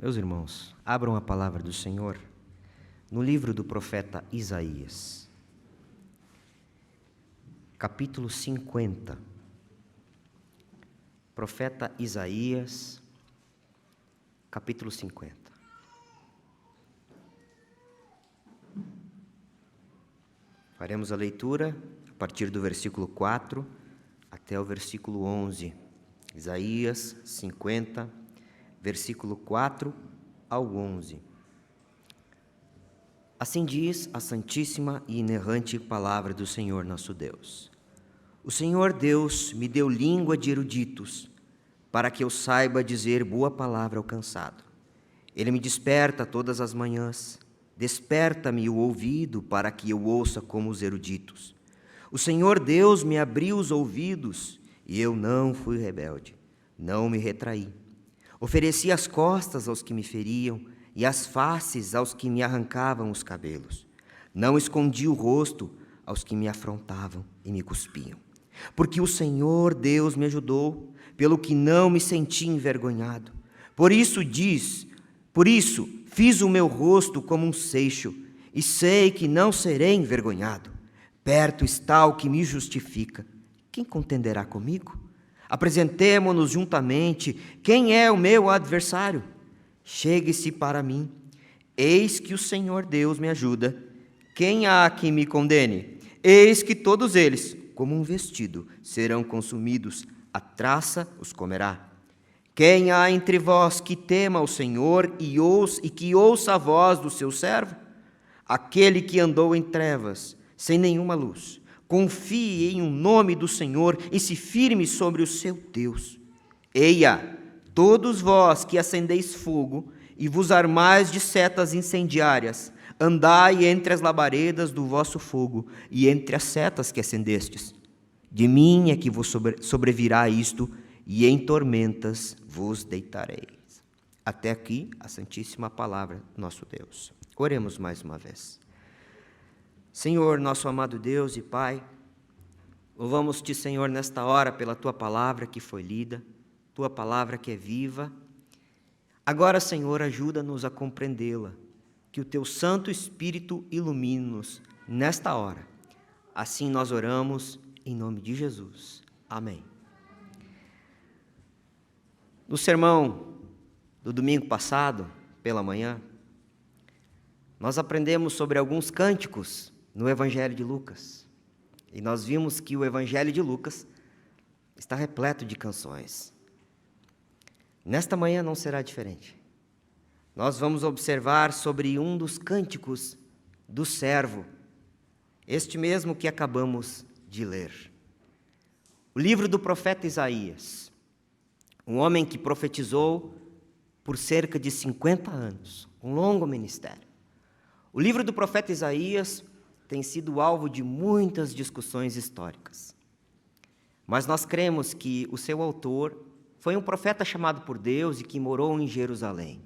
Meus irmãos, abram a palavra do Senhor no livro do profeta Isaías, capítulo 50. Profeta Isaías, capítulo 50. Faremos a leitura a partir do versículo 4 até o versículo 11. Isaías 50, versículo 4 ao 11. Assim diz a santíssima e inerrante palavra do Senhor nosso Deus. O Senhor Deus me deu língua de eruditos, para que eu saiba dizer boa palavra ao cansado. Ele me desperta todas as manhãs, desperta-me o ouvido, para que eu ouça como os eruditos. O Senhor Deus me abriu os ouvidos, e eu não fui rebelde, não me retraí. Ofereci as costas aos que me feriam, e as faces aos que me arrancavam os cabelos. Não escondi o rosto aos que me afrontavam e me cuspiam. Porque o Senhor Deus me ajudou, pelo que não me senti envergonhado. Por isso fiz o meu rosto como um seixo, e sei que não serei envergonhado. Perto está o que me justifica. Quem contenderá comigo? Apresentemo-nos juntamente. Quem é o meu adversário? Chegue-se para mim. Eis que o Senhor Deus me ajuda. Quem há que me condene? Eis que todos eles, como um vestido, serão consumidos. A traça os comerá. Quem há entre vós que tema o Senhor e que ouça a voz do seu servo? Aquele que andou em trevas, sem nenhuma luz. Confie em o nome do Senhor e se firme sobre o seu Deus. Eia, todos vós que acendeis fogo e vos armais de setas incendiárias, andai entre as labaredas do vosso fogo e entre as setas que acendestes. De mim é que vos sobrevirá isto, e em tormentas vos deitareis. Até aqui a santíssima palavra do nosso Deus. Oremos mais uma vez. Senhor, nosso amado Deus e Pai, louvamos-te, Senhor, nesta hora pela Tua palavra que foi lida, Tua palavra que é viva. Agora, Senhor, ajuda-nos a compreendê-la, que o Teu Santo Espírito ilumine-nos nesta hora. Assim nós oramos em nome de Jesus. Amém. No sermão do domingo passado, pela manhã, nós aprendemos sobre alguns cânticos no Evangelho de Lucas. E nós vimos que o Evangelho de Lucas está repleto de canções. Nesta manhã não será diferente. Nós vamos observar sobre um dos cânticos do servo, este mesmo que acabamos de ler. O livro do profeta Isaías, um homem que profetizou por cerca de 50 anos, um longo ministério. O livro do profeta Isaías tem sido alvo de muitas discussões históricas. Mas nós cremos que o seu autor foi um profeta chamado por Deus e que morou em Jerusalém.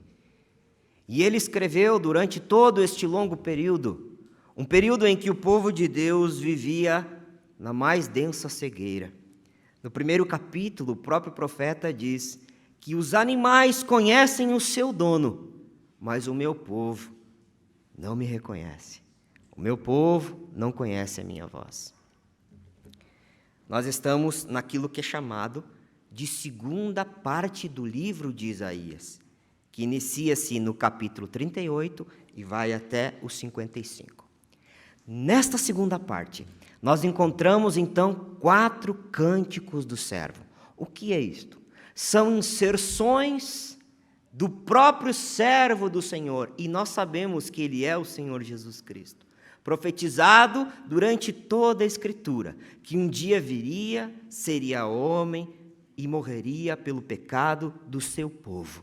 E ele escreveu durante todo este longo período, um período em que o povo de Deus vivia na mais densa cegueira. No primeiro capítulo, o próprio profeta diz que os animais conhecem o seu dono, mas o meu povo não me reconhece. O meu povo não conhece a minha voz. Nós estamos naquilo que é chamado de segunda parte do livro de Isaías, que inicia-se no capítulo 38 e vai até o 55. Nesta segunda parte, nós encontramos então 4 cânticos do servo. O que é isto? São inserções do próprio servo do Senhor, e nós sabemos que ele é o Senhor Jesus Cristo, profetizado durante toda a Escritura, que um dia viria, seria homem e morreria pelo pecado do seu povo.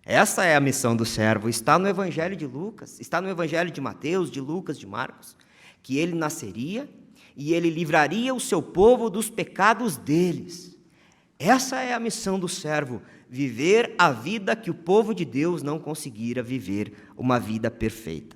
Essa é a missão do servo, está no Evangelho de Lucas, está no Evangelho de Mateus, de Lucas, de Marcos, que ele nasceria e ele livraria o seu povo dos pecados deles. Essa é a missão do servo, viver a vida que o povo de Deus não conseguira viver, uma vida perfeita.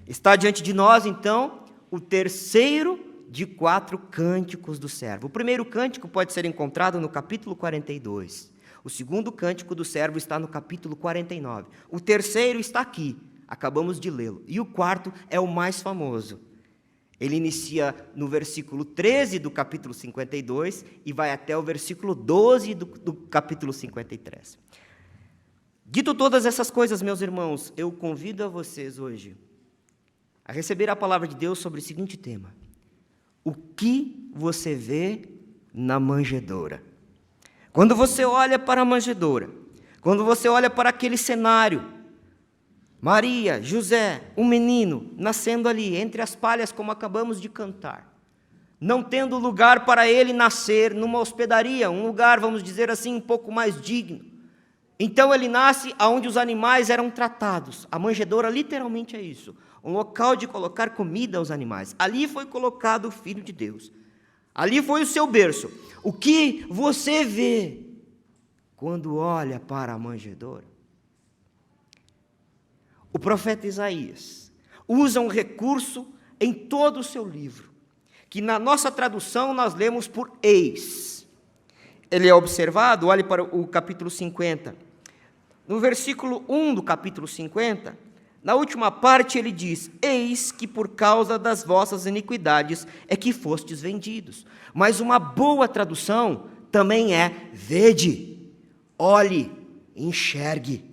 Está diante de nós, então, o terceiro de 4 cânticos do servo. O primeiro cântico pode ser encontrado no capítulo 42. O segundo cântico do servo está no capítulo 49. O terceiro está aqui, acabamos de lê-lo. E o quarto é o mais famoso. Ele inicia no versículo 13 do capítulo 52 e vai até o versículo 12 do capítulo 53. Dito todas essas coisas, meus irmãos, eu convido a vocês hoje a receber a palavra de Deus sobre o seguinte tema: o que você vê na manjedoura? Quando você olha para a manjedoura, quando você olha para aquele cenário, Maria, José, um menino nascendo ali entre as palhas, como acabamos de cantar, não tendo lugar para ele nascer numa hospedaria, um lugar, vamos dizer assim, um pouco mais digno. Então ele nasce aonde os animais eram tratados. A manjedoura literalmente é isso, um local de colocar comida aos animais. Ali foi colocado o Filho de Deus. Ali foi o seu berço. O que você vê quando olha para a manjedoura? O profeta Isaías usa um recurso em todo o seu livro, que na nossa tradução nós lemos por eis. Ele é observado, olhe para o capítulo 50. No versículo 1 do capítulo 50, na última parte ele diz: eis que por causa das vossas iniquidades é que fostes vendidos. Mas uma boa tradução também é: vede, olhe, enxergue.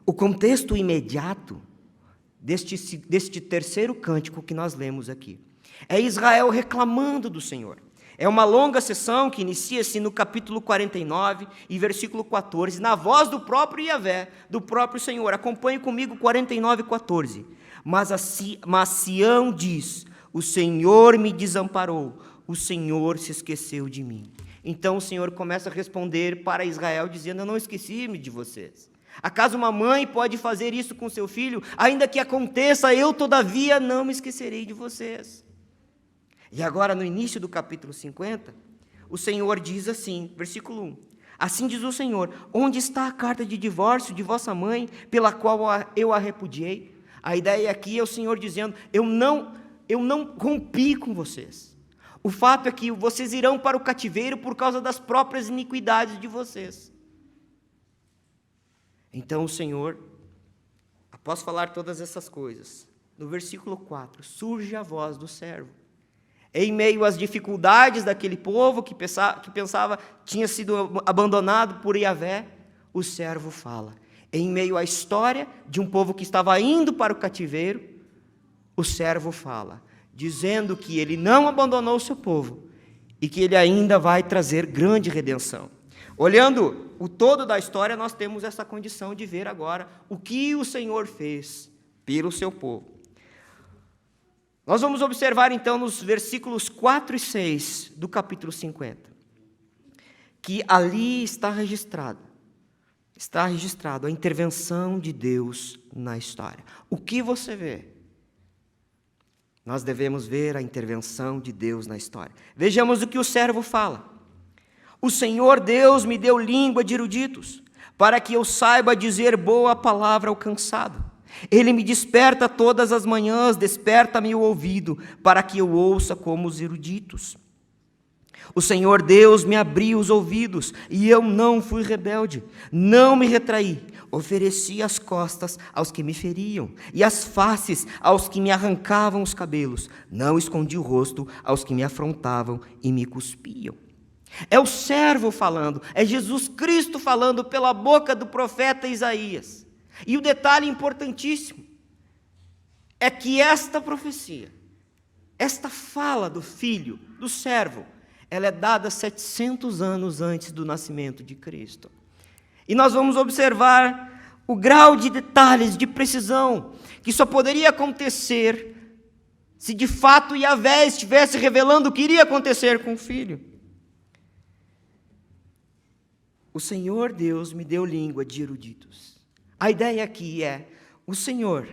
O contexto imediato deste terceiro cântico que nós lemos aqui é Israel reclamando do Senhor. É uma longa sessão que inicia-se no capítulo 49 e versículo 14, na voz do próprio Yahvé, do próprio Senhor. Acompanhe comigo 49 e 14. Mas Sião diz: o Senhor me desamparou, o Senhor se esqueceu de mim. Então o Senhor começa a responder para Israel, dizendo: eu não esqueci-me de vocês. Acaso uma mãe pode fazer isso com seu filho? Ainda que aconteça, eu todavia não me esquecerei de vocês. E agora, no início do capítulo 50, o Senhor diz assim, versículo 1: assim diz o Senhor: onde está a carta de divórcio de vossa mãe, pela qual eu a repudiei? A ideia aqui é o Senhor dizendo: eu não rompi com vocês. O fato é que vocês irão para o cativeiro por causa das próprias iniquidades de vocês. Então o Senhor, após falar todas essas coisas, no versículo 4, surge a voz do servo. Em meio às dificuldades daquele povo que pensava tinha sido abandonado por Yahvé, o servo fala. Em meio à história de um povo que estava indo para o cativeiro, o servo fala, dizendo que ele não abandonou o seu povo e que ele ainda vai trazer grande redenção. Olhando o todo da história, nós temos essa condição de ver agora o que o Senhor fez pelo seu povo. Nós vamos observar então nos versículos 4 e 6 do capítulo 50, que ali está registrado a intervenção de Deus na história. O que você vê? Nós devemos ver a intervenção de Deus na história. Vejamos o que o servo fala. O Senhor Deus me deu língua de eruditos, para que eu saiba dizer boa palavra ao cansado. Ele me desperta todas as manhãs, desperta-me o ouvido, para que eu ouça como os eruditos. O Senhor Deus me abriu os ouvidos, e eu não fui rebelde, não me retraí. Ofereci as costas aos que me feriam, e as faces aos que me arrancavam os cabelos. Não escondi o rosto aos que me afrontavam e me cuspiam. É o servo falando, é Jesus Cristo falando pela boca do profeta Isaías. E o detalhe importantíssimo é que esta profecia, esta fala do filho, do servo, ela é dada 700 anos antes do nascimento de Cristo. E nós vamos observar o grau de detalhes, de precisão, que só poderia acontecer se de fato Yahvé estivesse revelando o que iria acontecer com o filho. O Senhor Deus me deu língua de eruditos. A ideia aqui é, o Senhor,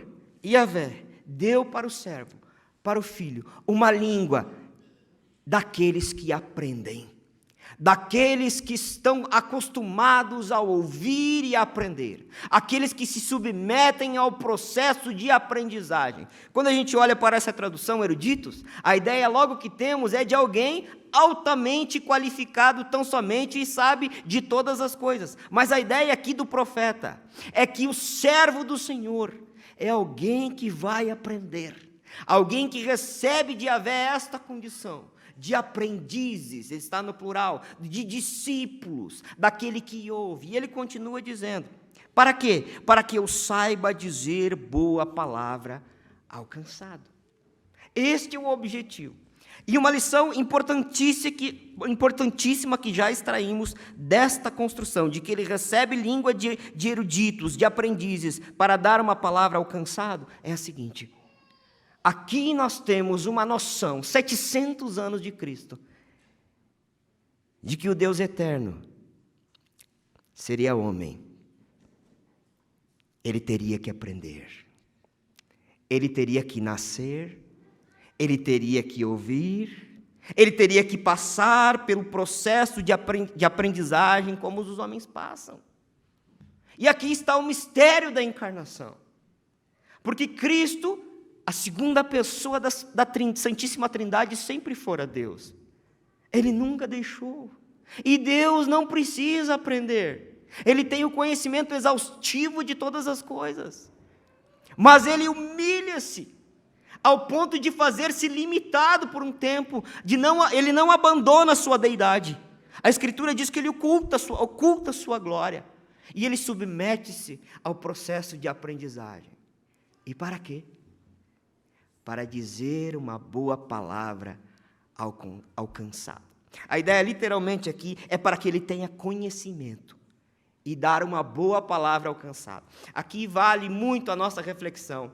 Yahvé, deu para o servo, para o filho, uma língua daqueles que aprendem. daqueles que estão acostumados a ouvir e aprender, aqueles que se submetem ao processo de aprendizagem. Quando a gente olha para essa tradução, eruditos, a ideia logo que temos é de alguém altamente qualificado tão somente e sabe de todas as coisas. Mas a ideia aqui do profeta é que o servo do Senhor é alguém que vai aprender, alguém que recebe de Yahvé esta condição de aprendizes, ele está no plural, de discípulos, daquele que ouve. E ele continua dizendo, para quê? Para que eu saiba dizer boa palavra ao cansado. Este é o objetivo. E uma lição importantíssima que já extraímos desta construção, de que ele recebe língua de eruditos, de aprendizes, para dar uma palavra ao cansado, é a seguinte: aqui nós temos uma noção, 700 anos de Cristo, de que o Deus eterno seria homem. Ele teria que aprender, ele teria que nascer, ele teria que ouvir, ele teria que passar pelo processo de aprendizagem como os homens passam. E aqui está o mistério da encarnação, porque Cristo, a segunda pessoa da Santíssima Trindade, sempre fora Deus. Ele nunca deixou. E Deus não precisa aprender. Ele tem o conhecimento exaustivo de todas as coisas. Mas ele humilha-se ao ponto de fazer-se limitado por um tempo. Ele não abandona a sua deidade. A Escritura diz que ele oculta a sua glória. E ele submete-se ao processo de aprendizagem. E para quê? Para dizer uma boa palavra ao cansado. A ideia literalmente aqui é para que ele tenha conhecimento e dar uma boa palavra ao cansado. Aqui vale muito a nossa reflexão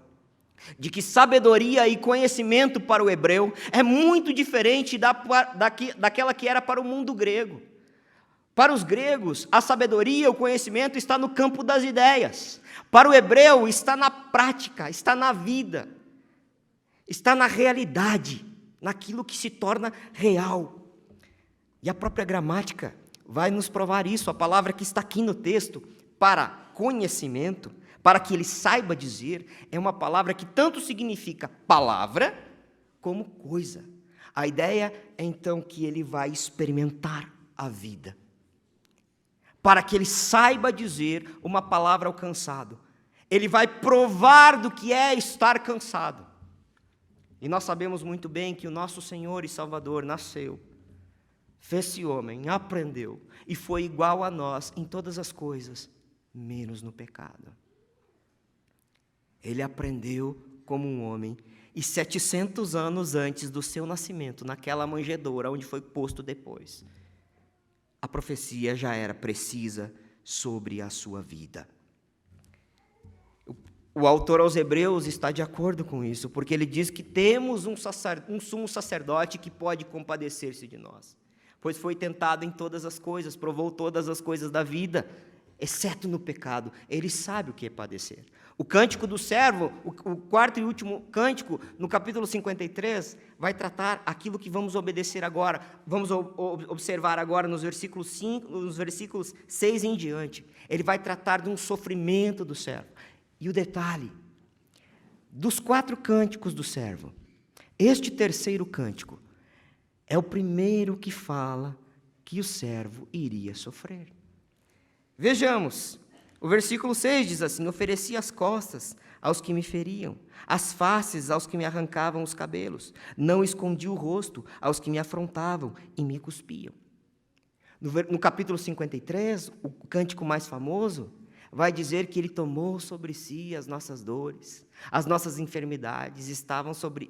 de que sabedoria e conhecimento para o hebreu é muito diferente daquela que era para o mundo grego. Para os gregos, a sabedoria, o conhecimento está no campo das ideias. Para o hebreu, está na prática, está na vida. Está na realidade, naquilo que se torna real. E a própria gramática vai nos provar isso. A palavra que está aqui no texto, para conhecimento, para que ele saiba dizer, é uma palavra que tanto significa palavra como coisa. A ideia é então que ele vai experimentar a vida, para que ele saiba dizer uma palavra ao cansado. Ele vai provar do que é estar cansado. E nós sabemos muito bem que o nosso Senhor e Salvador nasceu, fez-se homem, aprendeu, e foi igual a nós em todas as coisas, menos no pecado. Ele aprendeu como um homem, e 700 anos antes do seu nascimento, naquela manjedoura onde foi posto depois, a profecia já era precisa sobre a sua vida. O autor aos Hebreus está de acordo com isso, porque ele diz que temos um sumo sacerdote que pode compadecer-se de nós, pois foi tentado em todas as coisas, provou todas as coisas da vida, exceto no pecado. Ele sabe o que é padecer. O cântico do servo, o quarto e último cântico, no capítulo 53, vai tratar aquilo que vamos obedecer agora, vamos observar agora nos versículos 6 em diante. Ele vai tratar de um sofrimento do servo. E o detalhe, dos 4 cânticos do servo, este terceiro cântico é o primeiro que fala que o servo iria sofrer. Vejamos, o versículo 6 diz assim: ofereci as costas aos que me feriam, as faces aos que me arrancavam os cabelos, não escondi o rosto aos que me afrontavam e me cuspiam. No capítulo 53, o cântico mais famoso, vai dizer que ele tomou sobre si as nossas dores, as nossas enfermidades,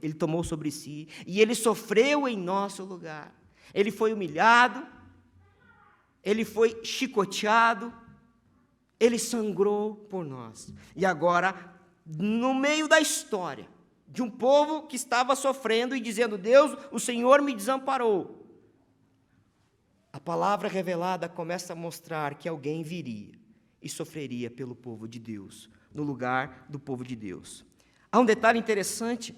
ele tomou sobre si, e ele sofreu em nosso lugar. Ele foi humilhado, ele foi chicoteado, ele sangrou por nós. E agora, no meio da história, de um povo que estava sofrendo e dizendo: Deus, o Senhor me desamparou, a palavra revelada começa a mostrar que alguém viria e sofreria pelo povo de Deus, no lugar do povo de Deus. Há um detalhe interessante,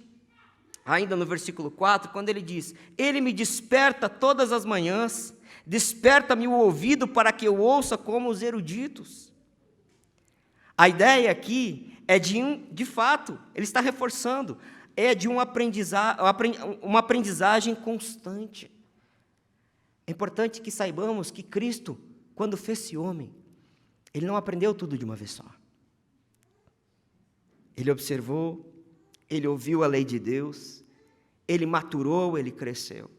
ainda no versículo 4, quando ele diz: Ele me desperta todas as manhãs, Desperta-me o ouvido para que eu ouça como os eruditos. A ideia aqui é de fato, ele está reforçando, é de uma aprendizagem constante. É importante que saibamos que Cristo, quando fez-se homem, ele não aprendeu tudo de uma vez só. Ele observou, ele ouviu a lei de Deus, ele maturou, ele cresceu.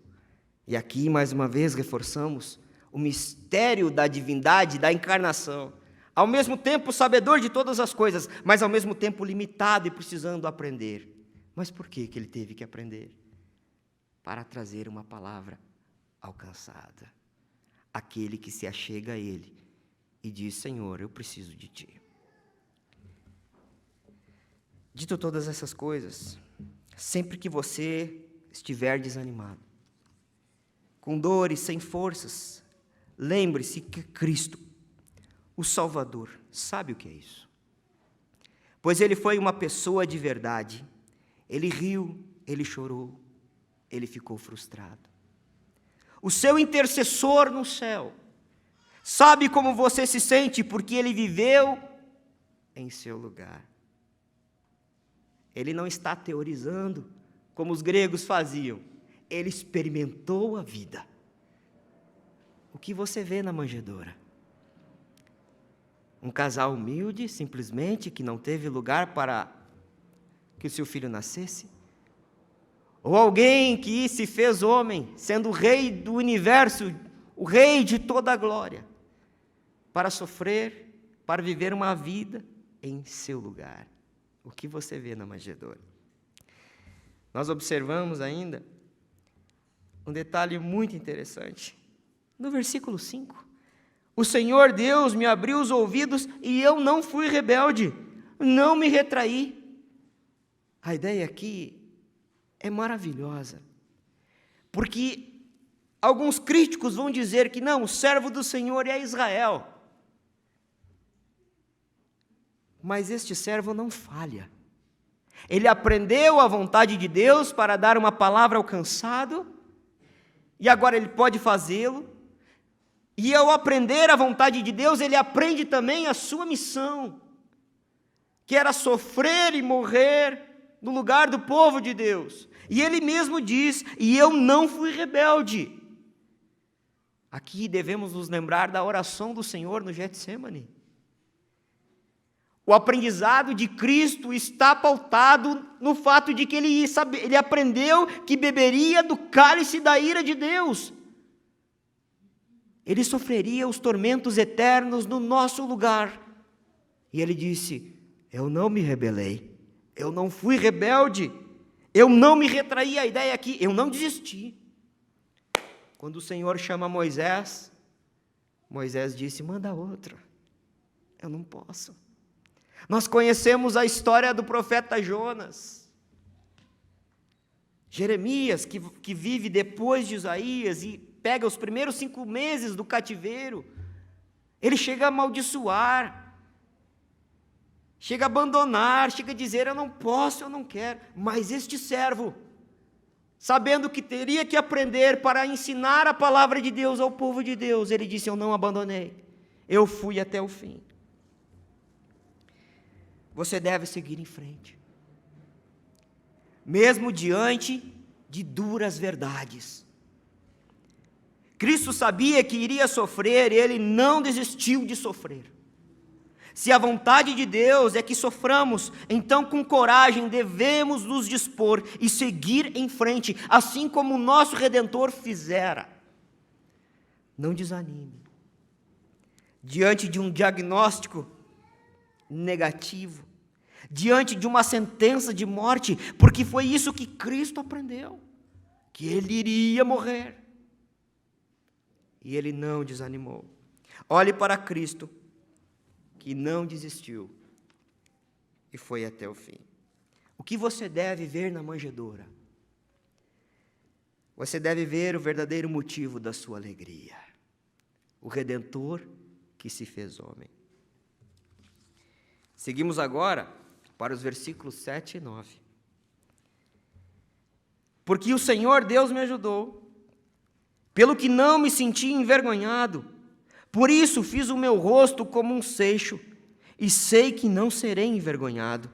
E aqui, mais uma vez, reforçamos o mistério da divindade, da encarnação. Ao mesmo tempo, sabedor de todas as coisas, mas ao mesmo tempo limitado e precisando aprender. Mas por que ele teve que aprender? Para trazer uma palavra alcançada. Aquele que se achega a ele e diz: Senhor, eu preciso de ti. Dito todas essas coisas, sempre que você estiver desanimado, com dores, sem forças, lembre-se que Cristo, o Salvador, sabe o que é isso. Pois ele foi uma pessoa de verdade. Ele riu, ele chorou, ele ficou frustrado. O seu intercessor no céu sabe como você se sente, porque ele viveu em seu lugar. Ele não está teorizando como os gregos faziam. Ele experimentou a vida. O que você vê na manjedoura? Um casal humilde, simplesmente, que não teve lugar para que o seu filho nascesse? Ou alguém que se fez homem, sendo o rei do universo, o rei de toda a glória, para sofrer, para viver uma vida em seu lugar? O que você vê na manjedoura? Nós observamos ainda um detalhe muito interessante. No versículo 5, o Senhor Deus me abriu os ouvidos e eu não fui rebelde, não me retraí. A ideia aqui é maravilhosa, porque alguns críticos vão dizer que não, o servo do Senhor é Israel. Mas este servo não falha. Ele aprendeu a vontade de Deus para dar uma palavra ao cansado, e agora ele pode fazê-lo. E ao aprender a vontade de Deus, ele aprende também a sua missão, que era sofrer e morrer no lugar do povo de Deus. E ele mesmo diz: e eu não fui rebelde. Aqui devemos nos lembrar da oração do Senhor no Getsêmani. O aprendizado de Cristo está pautado no fato de que ele aprendeu que beberia do cálice da ira de Deus. Ele sofreria os tormentos eternos no nosso lugar. E ele disse: eu não me rebelei, eu não fui rebelde, eu não me retraí. A ideia aqui, eu não desisti. Quando o Senhor chama Moisés, Moisés disse: manda outra, eu não posso. Nós conhecemos a história do profeta Jonas. Jeremias, que vive depois de Isaías e pega os primeiros 5 meses do cativeiro, ele chega a amaldiçoar, chega a abandonar, chega a dizer: eu não posso, eu não quero. Mas este servo, sabendo que teria que aprender para ensinar a palavra de Deus ao povo de Deus, ele disse: eu não abandonei, eu fui até o fim. Você deve seguir em frente, mesmo diante de duras verdades. Cristo sabia que iria sofrer, e ele não desistiu de sofrer. Se a vontade de Deus é que soframos, então com coragem devemos nos dispor e seguir em frente, assim como o nosso Redentor fizera. Não desanime. Diante de um diagnóstico negativo, diante de uma sentença de morte, porque foi isso que Cristo aprendeu, que ele iria morrer. E ele não desanimou. Olhe para Cristo, que não desistiu e foi até o fim. O que você deve ver na manjedoura? Você deve ver o verdadeiro motivo da sua alegria, o Redentor que se fez homem. Seguimos agora para os versículos 7 e 9. Porque o Senhor Deus me ajudou, pelo que não me senti envergonhado. Por isso fiz o meu rosto como um seixo, e sei que não serei envergonhado.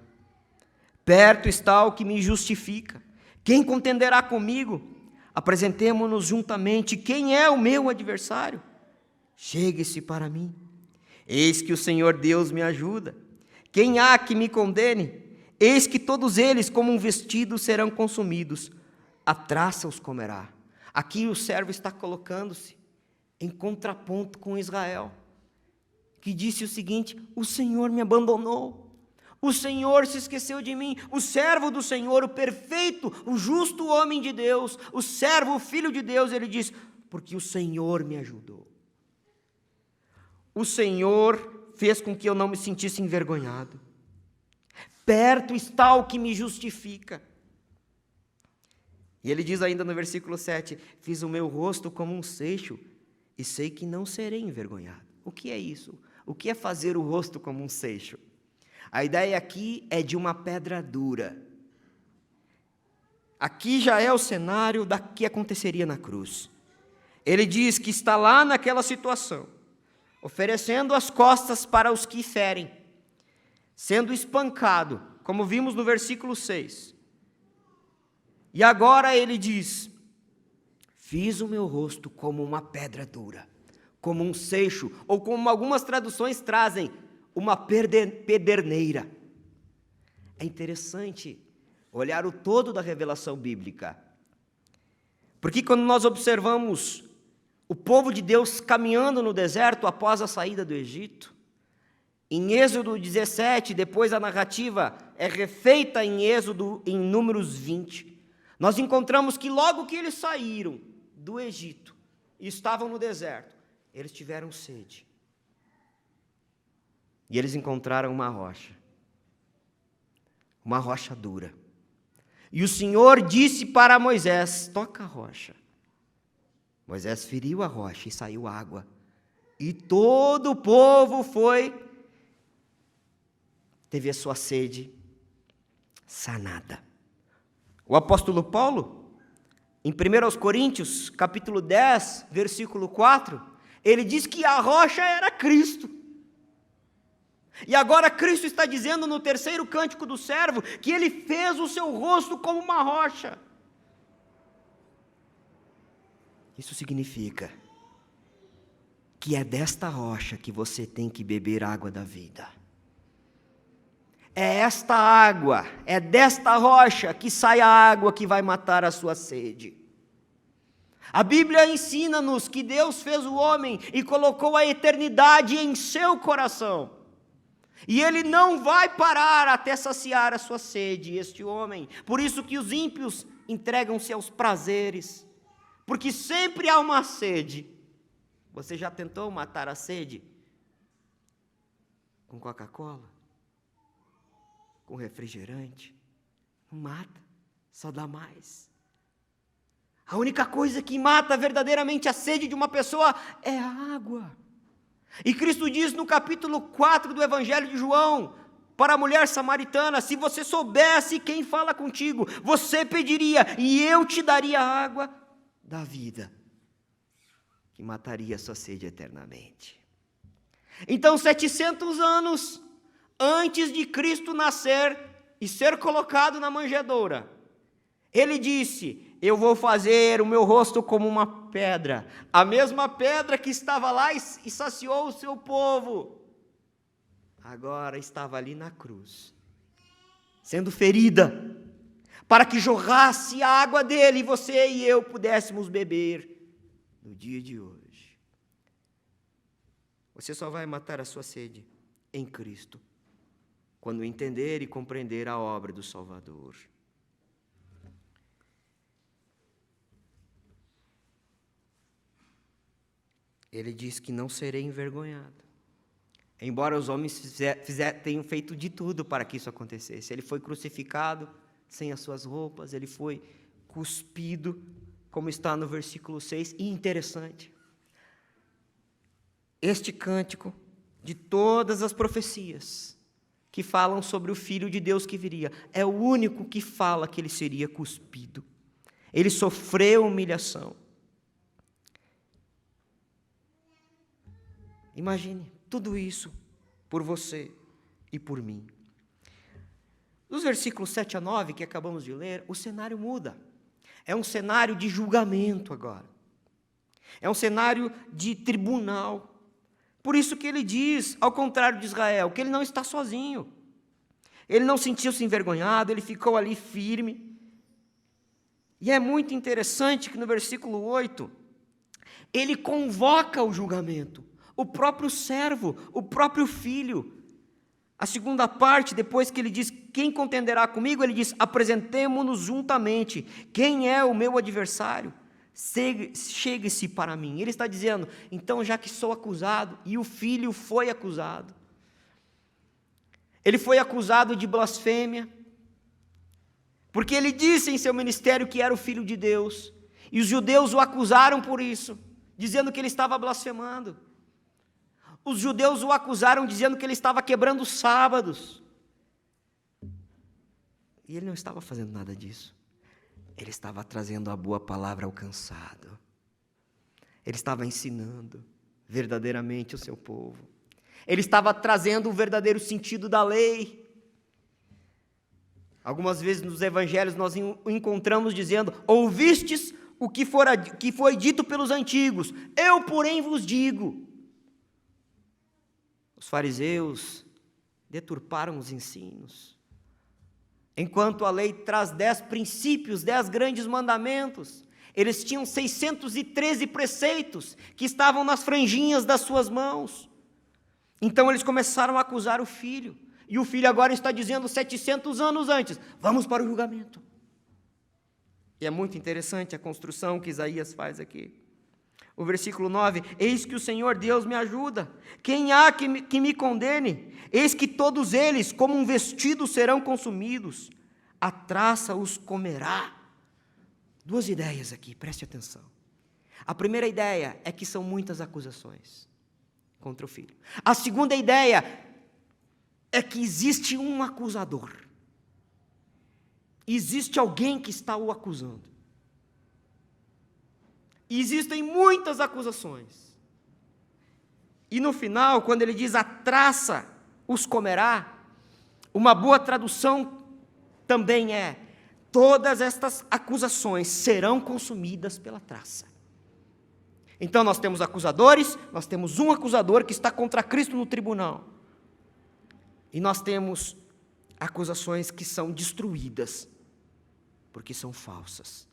Perto está o que me justifica. Quem contenderá comigo? Apresentemo-nos juntamente. Quem é o meu adversário? Chegue-se para mim. Eis que o Senhor Deus me ajuda. Quem há que me condene? Eis que todos eles, como um vestido, serão consumidos. A traça os comerá. Aqui o servo está colocando-se em contraponto com Israel, que disse o seguinte: o Senhor me abandonou, o Senhor se esqueceu de mim. O servo do Senhor, o perfeito, o justo homem de Deus, o servo, o filho de Deus, ele diz: porque o Senhor me ajudou. O Senhor fez com que eu não me sentisse envergonhado. Perto está o que me justifica. E ele diz ainda no versículo 7, fiz o meu rosto como um seixo, e sei que não serei envergonhado. O que é isso? O que é fazer o rosto como um seixo? A ideia aqui é de uma pedra dura. Aqui já é o cenário da que aconteceria na cruz. Ele diz que está lá naquela situação, oferecendo as costas para os que ferem, sendo espancado, como vimos no versículo 6. E agora ele diz: fiz o meu rosto como uma pedra dura, como um seixo, ou como algumas traduções trazem, uma pederneira. É interessante olhar o todo da revelação bíblica, porque quando nós observamos o povo de Deus caminhando no deserto após a saída do Egito, em Êxodo 17, depois a narrativa é refeita em Êxodo, em Números 20, nós encontramos que logo que eles saíram do Egito e estavam no deserto, eles tiveram sede. E eles encontraram uma rocha dura. E o Senhor disse para Moisés: toca a rocha. Moisés feriu a rocha e saiu água. E todo o povo teve a sua sede sanada. O apóstolo Paulo, em 1 Coríntios, capítulo 10, versículo 4, ele diz que a rocha era Cristo. E agora Cristo está dizendo no terceiro cântico do servo que ele fez o seu rosto como uma rocha. Isso significa que é desta rocha que você tem que beber água da vida. É esta água, é desta rocha que sai a água que vai matar a sua sede. A Bíblia ensina-nos que Deus fez o homem e colocou a eternidade em seu coração. E ele não vai parar até saciar a sua sede, este homem. Por isso que os ímpios entregam-se aos prazeres, porque sempre há uma sede. Você já tentou matar a sede com Coca-Cola? Com refrigerante? Não mata, só dá mais. A única coisa que mata verdadeiramente a sede de uma pessoa é a água. E Cristo diz no capítulo 4 do Evangelho de João, para a mulher samaritana: se você soubesse quem fala contigo, você pediria e eu te daria a água da vida, que mataria a sua sede eternamente. Então, 700 anos antes de Cristo nascer e ser colocado na manjedoura, ele disse: eu vou fazer o meu rosto como uma pedra, a mesma pedra que estava lá e saciou o seu povo, agora estava ali na cruz, sendo ferida, para que jorrasse a água dele, e você e eu pudéssemos beber no dia de hoje. Você só vai matar a sua sede em Cristo, quando entender e compreender a obra do Salvador. Ele diz que não serei envergonhado. Embora os homens tenham feito de tudo para que isso acontecesse. Ele foi crucificado sem as suas roupas, ele foi cuspido, como está no versículo 6. E interessante, este cântico, de todas as profecias que falam sobre o Filho de Deus que viria, é o único que fala que ele seria cuspido. Ele sofreu humilhação. Imagine tudo isso por você e por mim. Nos versículos 7 a 9, que acabamos de ler, o cenário muda. É um cenário de julgamento agora. É um cenário de tribunal. Por isso que ele diz, ao contrário de Israel, que ele não está sozinho. Ele não sentiu-se envergonhado, ele ficou ali firme. E é muito interessante que no versículo 8, ele convoca o julgamento. O próprio servo, o próprio filho. A segunda parte, depois que ele diz, quem contenderá comigo? Ele diz, apresentemo-nos juntamente. Quem é o meu adversário? Chegue-se para mim. Ele está dizendo, então já que sou acusado, e o filho foi acusado. Ele foi acusado de blasfêmia, porque ele disse em seu ministério que era o Filho de Deus, e os judeus o acusaram por isso, dizendo que ele estava blasfemando. Os judeus o acusaram dizendo que ele estava quebrando os sábados. E ele não estava fazendo nada disso. Ele estava trazendo a boa palavra ao cansado. Ele estava ensinando verdadeiramente o seu povo. Ele estava trazendo o verdadeiro sentido da lei. Algumas vezes nos evangelhos nós o encontramos dizendo, ouvistes o que foi dito pelos antigos, eu porém vos digo. Os fariseus deturparam os ensinos. Enquanto a lei traz 10 princípios, 10 grandes mandamentos, eles tinham 613 preceitos que estavam nas franjinhas das suas mãos. Então eles começaram a acusar o filho. E o filho agora está dizendo 700 anos antes, vamos para o julgamento. E é muito interessante a construção que Isaías faz aqui. O versículo 9, eis que o Senhor Deus me ajuda, quem há que me condene? Eis que todos eles, como um vestido, serão consumidos, a traça os comerá. Duas ideias aqui, preste atenção. A primeira ideia é que são muitas acusações contra o filho. A segunda ideia é que existe um acusador. Existe alguém que está o acusando. Existem muitas acusações. E no final, quando ele diz a traça os comerá, uma boa tradução também é, todas estas acusações serão consumidas pela traça. Então nós temos acusadores, nós temos um acusador que está contra Cristo no tribunal. E nós temos acusações que são destruídas, porque são falsas.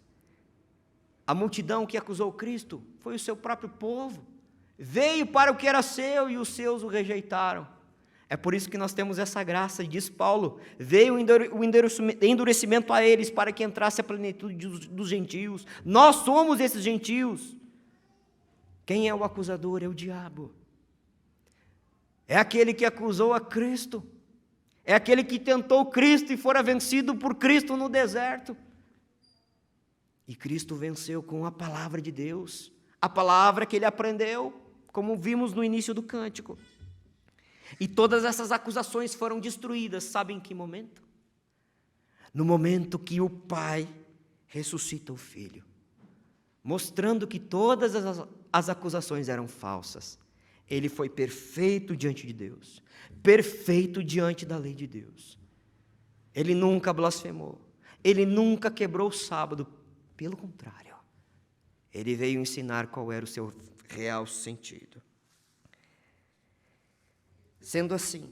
A multidão que acusou Cristo foi o seu próprio povo. Veio para o que era seu e os seus o rejeitaram. É por isso que nós temos essa graça, diz Paulo. Veio o endurecimento a eles para que entrasse a plenitude dos gentios. Nós somos esses gentios. Quem é o acusador? É o diabo. É aquele que acusou a Cristo. É aquele que tentou Cristo e fora vencido por Cristo no deserto. E Cristo venceu com a palavra de Deus, a palavra que ele aprendeu, como vimos no início do cântico. E todas essas acusações foram destruídas, sabe em que momento? No momento que o Pai ressuscita o Filho, mostrando que todas as acusações eram falsas. Ele foi perfeito diante de Deus, perfeito diante da lei de Deus. Ele nunca blasfemou, ele nunca quebrou o sábado. Pelo contrário, ele veio ensinar qual era o seu real sentido. Sendo assim,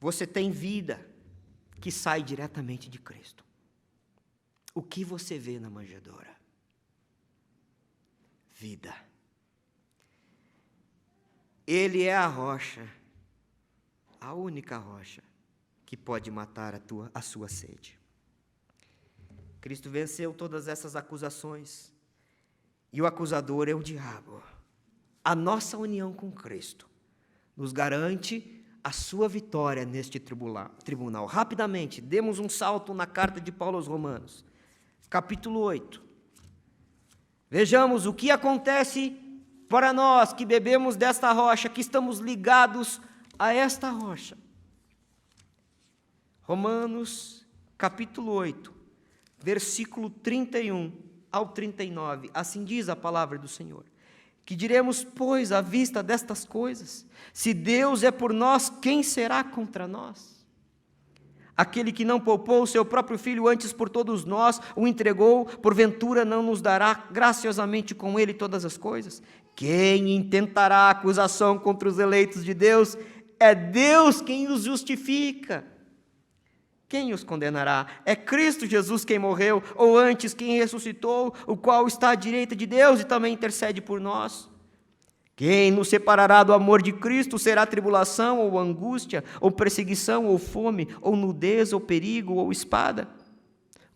você tem vida que sai diretamente de Cristo. O que você vê na manjedoura? Vida. Ele é a rocha, a única rocha que pode matar a sua sede. Cristo venceu todas essas acusações, e o acusador é o diabo. A nossa união com Cristo nos garante a sua vitória neste tribunal. Rapidamente, demos um salto na carta de Paulo aos Romanos, capítulo 8. Vejamos o que acontece para nós que bebemos desta rocha, que estamos ligados a esta rocha. Romanos, capítulo 8. Versículo 31 ao 39, assim diz a palavra do Senhor. Que diremos, pois, à vista destas coisas? Se Deus é por nós, quem será contra nós? Aquele que não poupou o seu próprio filho, antes por todos nós o entregou, porventura não nos dará graciosamente com ele todas as coisas? Quem intentará acusação contra os eleitos de Deus? É Deus quem os justifica. Quem os condenará? É Cristo Jesus quem morreu, ou antes quem ressuscitou, o qual está à direita de Deus e também intercede por nós. Quem nos separará do amor de Cristo? Será tribulação, ou angústia, ou perseguição, ou fome, ou nudez, ou perigo, ou espada?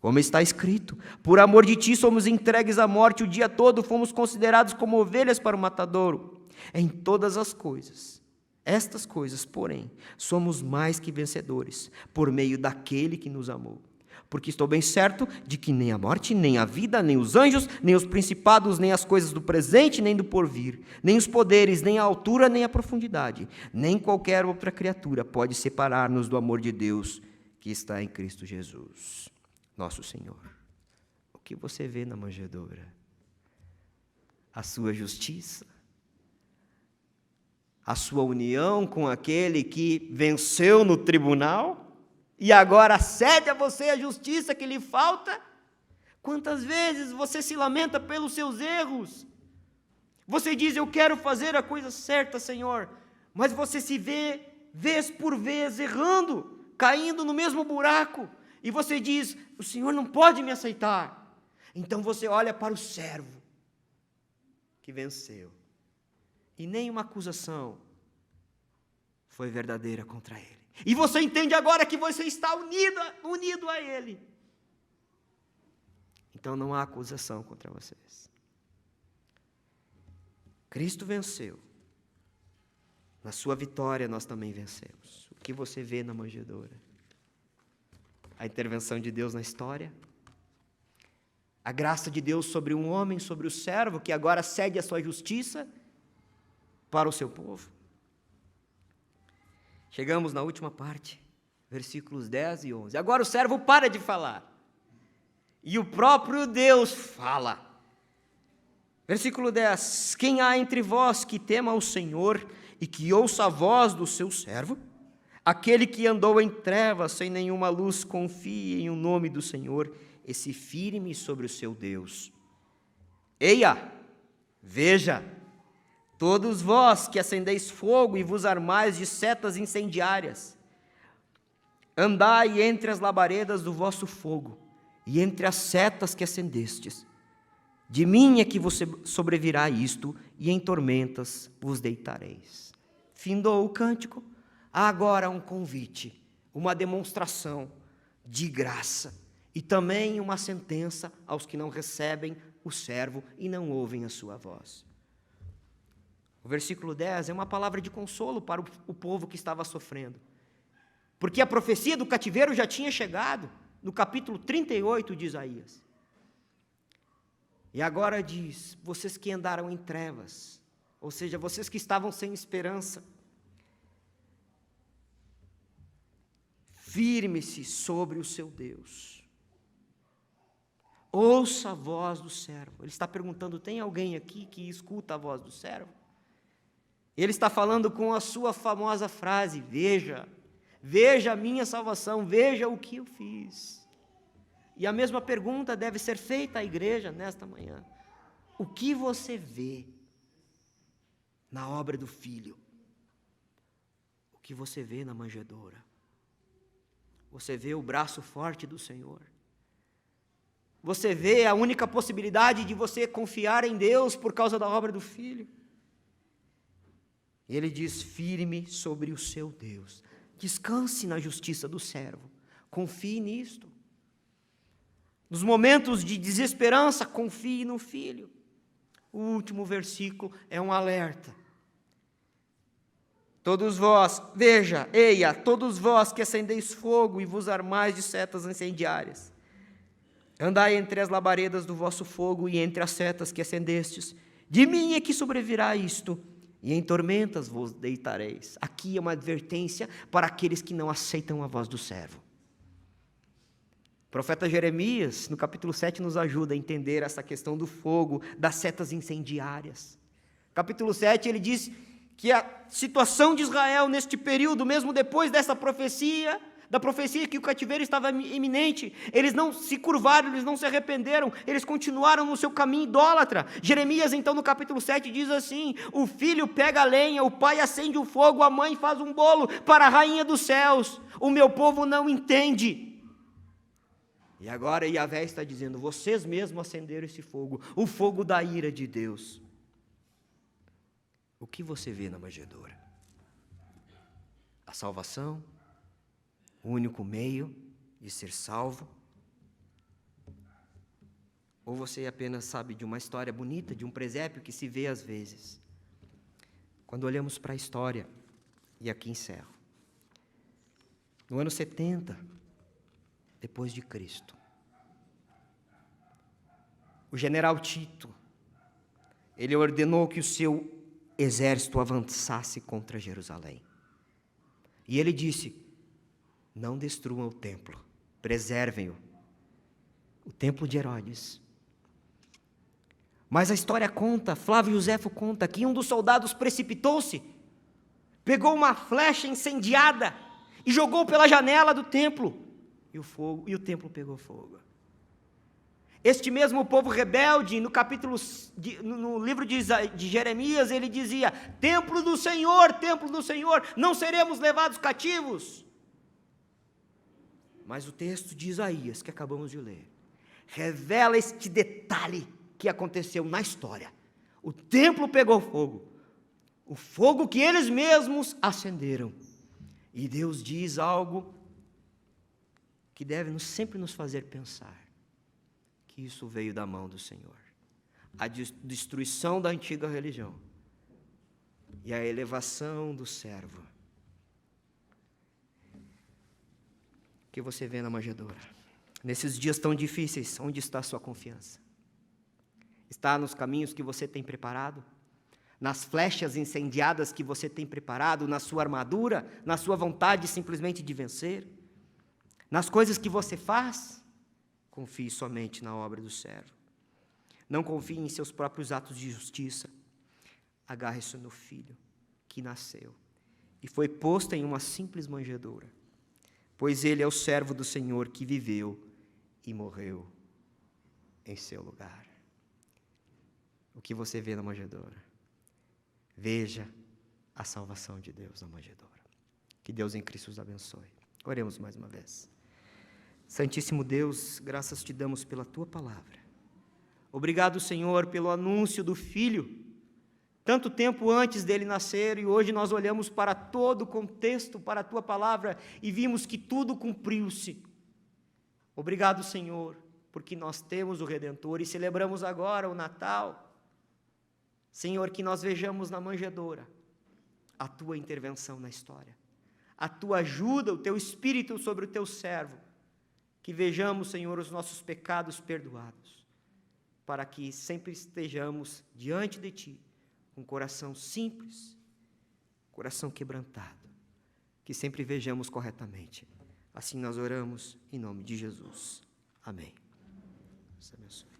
Como está escrito, por amor de ti somos entregues à morte o dia todo, fomos considerados como ovelhas para o matadouro. Em todas as coisas, estas coisas, porém, somos mais que vencedores, por meio daquele que nos amou. Porque estou bem certo de que nem a morte, nem a vida, nem os anjos, nem os principados, nem as coisas do presente, nem do porvir, nem os poderes, nem a altura, nem a profundidade, nem qualquer outra criatura pode separar-nos do amor de Deus que está em Cristo Jesus, nosso Senhor. O que você vê na manjedoura? A sua justiça? A sua união com aquele que venceu no tribunal? E agora cede a você a justiça que lhe falta? Quantas vezes você se lamenta pelos seus erros? Você diz, eu quero fazer a coisa certa, Senhor, mas você se vê, vez por vez, errando, caindo no mesmo buraco, e você diz, o Senhor não pode me aceitar. Então você olha para o servo que venceu, e nenhuma acusação foi verdadeira contra ele. E você entende agora que você está unido a Ele. Então não há acusação contra vocês. Cristo venceu. Na sua vitória nós também vencemos. O que você vê na manjedoura? A intervenção de Deus na história? A graça de Deus sobre um homem, sobre o servo, que agora cede a sua justiça para o seu povo? Chegamos na última parte, versículos 10 e 11. Agora o servo para de falar. E o próprio Deus fala. Versículo 10. Quem há entre vós que tema o Senhor e que ouça a voz do seu servo? Aquele que andou em trevas, sem nenhuma luz, confie em o nome do Senhor e se firme sobre o seu Deus. Eia, veja, todos vós que acendeis fogo e vos armais de setas incendiárias, andai entre as labaredas do vosso fogo e entre as setas que acendestes. De mim é que você sobrevirá isto, e em tormentas vos deitareis. Findou o cântico, há agora um convite, uma demonstração de graça, e também uma sentença aos que não recebem o servo e não ouvem a sua voz. O versículo 10 é uma palavra de consolo para o povo que estava sofrendo. Porque a profecia do cativeiro já tinha chegado, no capítulo 38 de Isaías. E agora diz, vocês que andaram em trevas, ou seja, vocês que estavam sem esperança, firme-se sobre o seu Deus. Ouça a voz do servo. Ele está perguntando, tem alguém aqui que escuta a voz do servo? Ele está falando com a sua famosa frase, veja a minha salvação, veja o que eu fiz. E a mesma pergunta deve ser feita à igreja nesta manhã. O que você vê na obra do Filho? O que você vê na manjedoura? Você vê o braço forte do Senhor? Você vê a única possibilidade de você confiar em Deus por causa da obra do Filho? E ele diz, firme sobre o seu Deus. Descanse na justiça do servo. Confie nisto. Nos momentos de desesperança, confie no Filho. O último versículo é um alerta. Todos vós, veja, eia, todos vós que acendeis fogo e vos armais de setas incendiárias. Andai entre as labaredas do vosso fogo e entre as setas que acendestes. De mim é que sobrevirá isto, e em tormentas vos deitareis. Aqui é uma advertência para aqueles que não aceitam a voz do servo. O profeta Jeremias, no capítulo 7, nos ajuda a entender essa questão do fogo, das setas incendiárias. Capítulo 7, ele diz que a situação de Israel neste período, mesmo depois dessa profecia, da profecia que o cativeiro estava iminente, eles não se curvaram, eles não se arrependeram, eles continuaram no seu caminho idólatra. Jeremias, então, no capítulo 7, diz assim: o filho pega a lenha, o pai acende o fogo, a mãe faz um bolo para a rainha dos céus. O meu povo não entende. E agora Yahvé está dizendo: vocês mesmos acenderam esse fogo, o fogo da ira de Deus. O que você vê na manjedoura? A salvação? O único meio de ser salvo? Ou você apenas sabe de uma história bonita, de um presépio que se vê às vezes? Quando olhamos para a história, e aqui encerro, no ano 70, depois de Cristo, o general Tito, ele ordenou que o seu exército avançasse contra Jerusalém. E ele disse: não destruam o templo, preservem-o, o templo de Herodes. Mas a história conta, Flávio Josefo conta, que um dos soldados precipitou-se, pegou uma flecha incendiada e jogou pela janela do templo, e o templo pegou fogo. Este mesmo povo rebelde, no livro de Jeremias, ele dizia: templo do Senhor, não seremos levados cativos. Mas o texto de Isaías, que acabamos de ler, revela este detalhe que aconteceu na história. O templo pegou fogo, o fogo que eles mesmos acenderam. E Deus diz algo que deve sempre nos fazer pensar: que isso veio da mão do Senhor. A destruição da antiga religião e a elevação do servo. O que você vê na manjedoura? Nesses dias tão difíceis, onde está a sua confiança? Está nos caminhos que você tem preparado? Nas flechas incendiadas que você tem preparado? Na sua armadura? Na sua vontade simplesmente de vencer? Nas coisas que você faz? Confie somente na obra do servo. Não confie em seus próprios atos de justiça. Agarre-se no filho que nasceu e foi posto em uma simples manjedoura, pois ele é o servo do Senhor que viveu e morreu em seu lugar. O que você vê na manjedoura? Veja a salvação de Deus na manjedoura. Que Deus em Cristo os abençoe. Oremos mais uma vez. Santíssimo Deus, graças te damos pela tua palavra. Obrigado, Senhor, pelo anúncio do Filho, tanto tempo antes dele nascer, e hoje nós olhamos para todo o contexto, para a tua palavra, e vimos que tudo cumpriu-se. Obrigado, Senhor, porque nós temos o Redentor e celebramos agora o Natal. Senhor, que nós vejamos na manjedoura a tua intervenção na história, a tua ajuda, o teu Espírito sobre o teu servo, que vejamos, Senhor, os nossos pecados perdoados, para que sempre estejamos diante de ti, com coração simples, coração quebrantado, que sempre vejamos corretamente. Assim nós oramos em nome de Jesus. Amém. Deus abençoe.